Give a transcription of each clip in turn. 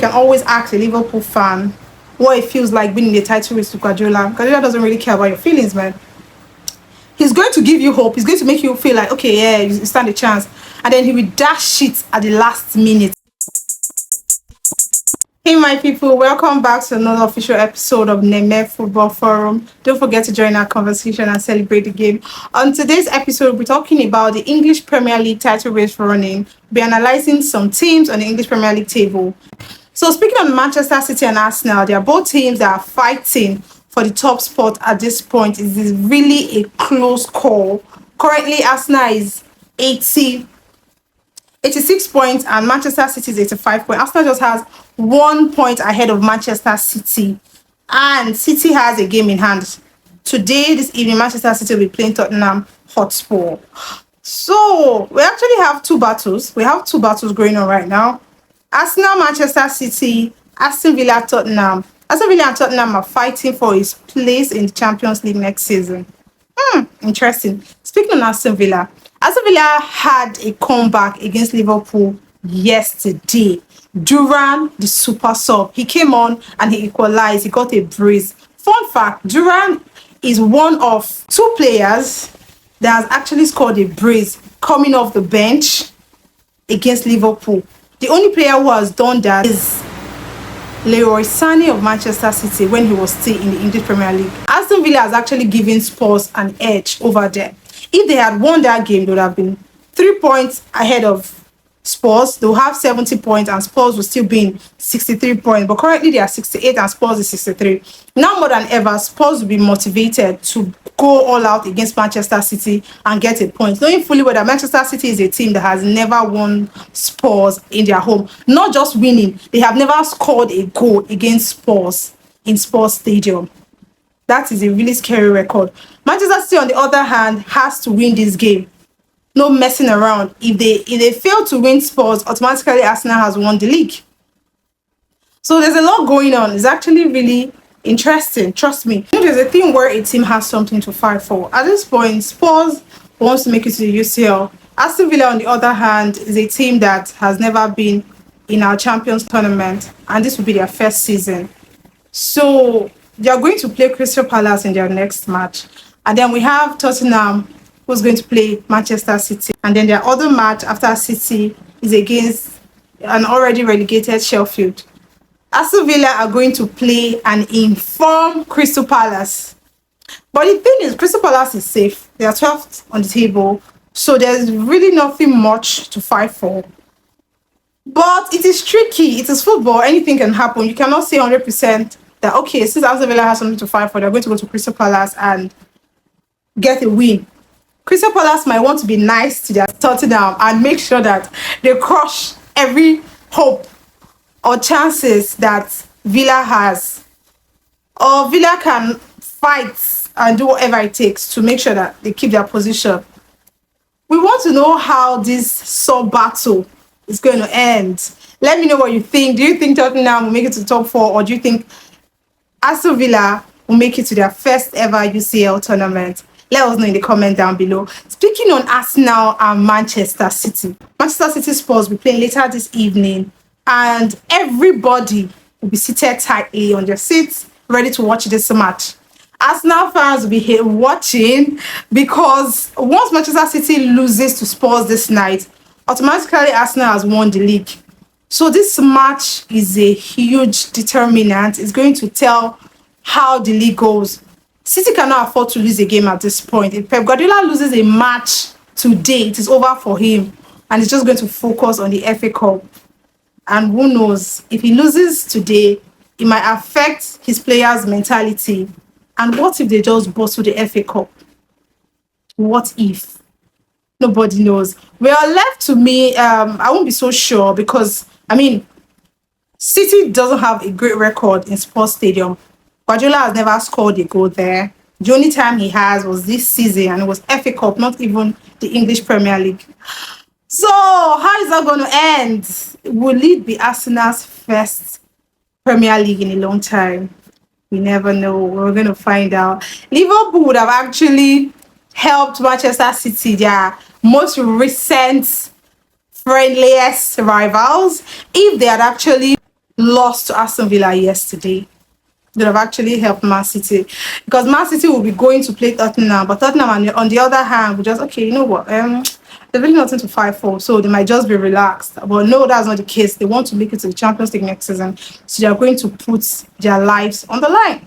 can always ask a Liverpool fan what it feels like being in the title race with Guardiola. Guardiola doesn't really care about your feelings, man. He's going to give you hope. He's going to make you feel like, okay, yeah, you stand a chance. And then he will dash shit at the last minute. Hey my people, welcome back to another official episode of Neme Football Forum. Don't forget to join our conversation and celebrate the game. On today's episode, we're talking about the English Premier League title race running. We'll be analyzing some teams on the English Premier League table. So speaking of Manchester City and Arsenal, they are both teams that are fighting for the top spot at this point. It is really a close call. Currently, Arsenal is 86 points and Manchester City is 85 points. Arsenal just has 1 point ahead of Manchester City, and City has a game in hand. Today, this evening, Manchester City will be playing Tottenham Hotspur. So we actually have two battles. We have two battles going on right now. Arsenal, Manchester City, Aston Villa, Tottenham. Aston Villa and Tottenham are fighting for his place in the Champions League next season. Interesting. Speaking of Aston Villa had a comeback against Liverpool yesterday. Duran, the super sub, he came on and he equalized. He got a brace. Fun fact, Duran is one of two players that has actually scored a brace coming off the bench against Liverpool. The only player who has done that is Leroy Sané of Manchester City when he was still in the English Premier League. Aston Villa has actually given Spurs an edge over there. If they had won that game, they would have been 3 points ahead of Spurs. They'll have 70 points and Spurs will still be in 63 points. But currently they are 68 and Spurs is 63. Now more than ever, Spurs will be motivated to go all out against Manchester City and get a point. Knowing fully well that Manchester City is a team that has never won Spurs in their home. Not just winning, they have never scored a goal against Spurs in Spurs Stadium. That is a really scary record. Manchester City, on the other hand, has to win this game. No messing around. If they fail to win Spurs, automatically Arsenal has won the league. So there's a lot going on. It's actually really interesting. Trust me. There's a thing where a team has something to fight for. At this point, Spurs wants to make it to the UCL. Aston Villa, on the other hand, is a team that has never been in our Champions tournament, and this will be their first season. So they are going to play Crystal Palace in their next match. And then we have Tottenham, who's going to play Manchester City. And then their other match after City is against an already relegated Sheffield. Aston Villa are going to play an informed Crystal Palace. But the thing is, Crystal Palace is safe. They are 12th on the table. So there's really nothing much to fight for. But it is tricky. It is football. Anything can happen. You cannot say 100% that, okay, since Aston Villa has something to fight for, they're going to go to Crystal Palace and get a win. Crystal Palace might want to be nice to their Tottenham and make sure that they crush every hope or chances that Villa has. Or Villa can fight and do whatever it takes to make sure that they keep their position. We want to know how this sub battle is going to end. Let me know what you think. Do you think Tottenham will make it to the top 4, or do you think Aston Villa will make it to their first ever UCL tournament? Let us know in the comment down below. Speaking on Arsenal and Manchester City. Manchester City Spurs will be playing later this evening, and everybody will be seated tightly on their seats, ready to watch this match. Arsenal fans will be here watching, because once Manchester City loses to Spurs this night, automatically Arsenal has won the league. So this match is a huge determinant. It's going to tell how the league goes. City cannot afford to lose a game at this point. If Pep Guardiola loses a match today, it is over for him, and he's just going to focus on the FA Cup. And who knows, if he loses today, it might affect his players' mentality. And what if they just bust through the FA Cup? What if? Nobody knows. We are left to me. I won't be so sure, because City doesn't have a great record in Sports Stadium. Guardiola has never scored a goal there. The only time he has was this season, and it was FA Cup, not even the English Premier League. So how is that going to end? Will it be Arsenal's first Premier League in a long time? We never know. We're going to find out. Liverpool would have actually helped Manchester City, their most recent friendliest rivals, if they had actually lost to Aston Villa yesterday, would have actually helped Man City, because Man City will be going to play Tottenham, but Tottenham on the other hand will just, okay, you know what, there's really nothing to fight for, so they might just be relaxed. But no, that's not the case. They want to make it to the Champions League next season, so they are going to put their lives on the line.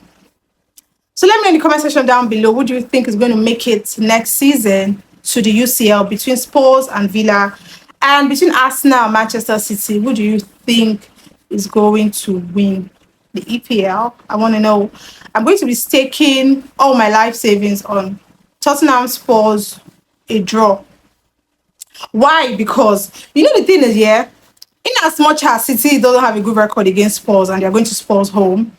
So let me know in the comment section down below, who do you think is going to make it next season to the UCL between Spurs and Villa, and between Arsenal and Manchester City? Who do you think is going to win the EPL? I want to know. I'm going to be staking all my life savings on Tottenham Spurs a draw. Why? Because you know the thing is, yeah, in as much as City doesn't have a good record against Spurs and they're going to Spurs home,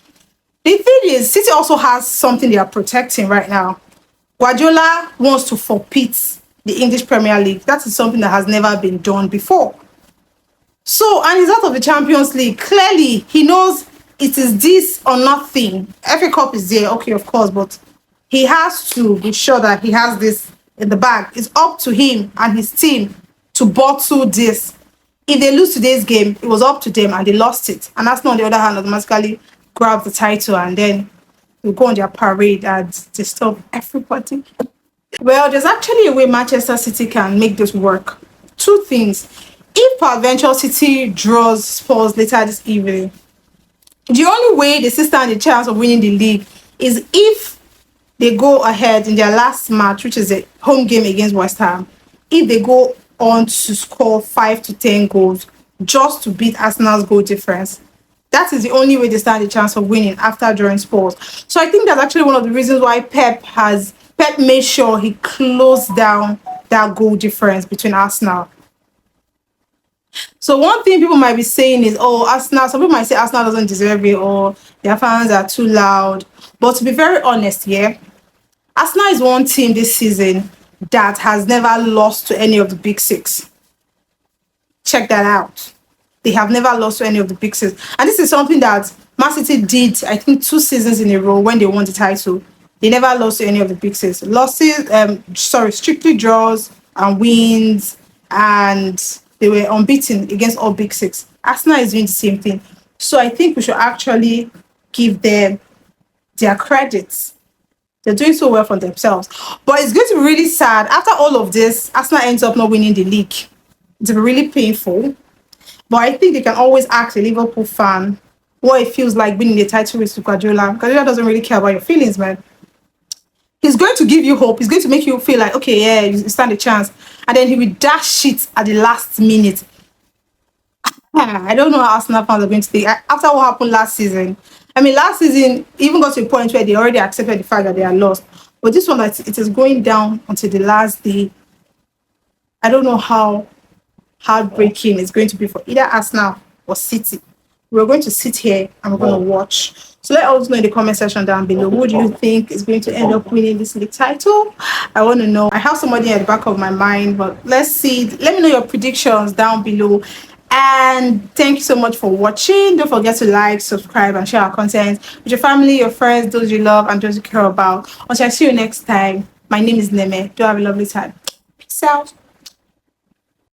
the thing is, City also has something they are protecting right now. Guardiola wants to forfeit the English Premier League. That is something that has never been done before. So, and he's out of the Champions League. Clearly, he knows it is this or nothing. FA Cup is there, okay, of course, but he has to be sure that he has this in the bag. It's up to him and his team to bottle this. If they lose today's game, it was up to them and they lost it. And Arsenal, on the other hand, automatically grab the title and then they'll go on their parade and disturb everybody. Well, there's actually a way Manchester City can make this work. Two things. If peradventure City draws Spurs later this evening, the only way they still stand a chance of winning the league is if they go ahead in their last match, which is a home game against West Ham, if they go on to score 5 to 10 goals just to beat Arsenal's goal difference. That is the only way they stand a chance of winning after drawing Spurs. So I think that's actually one of the reasons why Pep made sure he closed down that goal difference between Arsenal. So one thing people might be saying is, oh, Arsenal, some people might say Arsenal doesn't deserve it or their fans are too loud. But to be very honest, yeah, Arsenal is one team this season that has never lost to any of the big six. Check that out. They have never lost to any of the big six. And this is something that Man City did, I think, 2 seasons in a row when they won the title. They never lost to any of the big six. Strictly draws and wins, and they were unbeaten against all big six. Arsenal is doing the same thing. So I think we should actually give them their credits. They're doing so well for themselves. But it's going to be really sad. After all of this, Arsenal ends up not winning the league. It's really painful. But I think they can always ask a Liverpool fan what it feels like winning the title race with Guardiola. Guardiola doesn't really care about your feelings, man. He's going to give you hope. He's going to make you feel like, okay, yeah, you stand a chance. And then he will dash shit at the last minute. I don't know how Arsenal fans are going to think. After what happened last season, I mean, last season even got to a point where they already accepted the fact that they are lost. But this one, it is going down until the last day. I don't know how heartbreaking it's going to be for either Arsenal or City. We're going to sit here and we're going to watch. So let us know in the comment section down below, who do you think is going to end up winning this league title? I want to know. I have somebody at the back of my mind, but let's see. Let me know your predictions down below. And thank you so much for watching. Don't forget to like, subscribe, and share our content with your family, your friends, those you love, and those you care about. Until I see you next time, my name is Neme. Do have a lovely time. Peace out.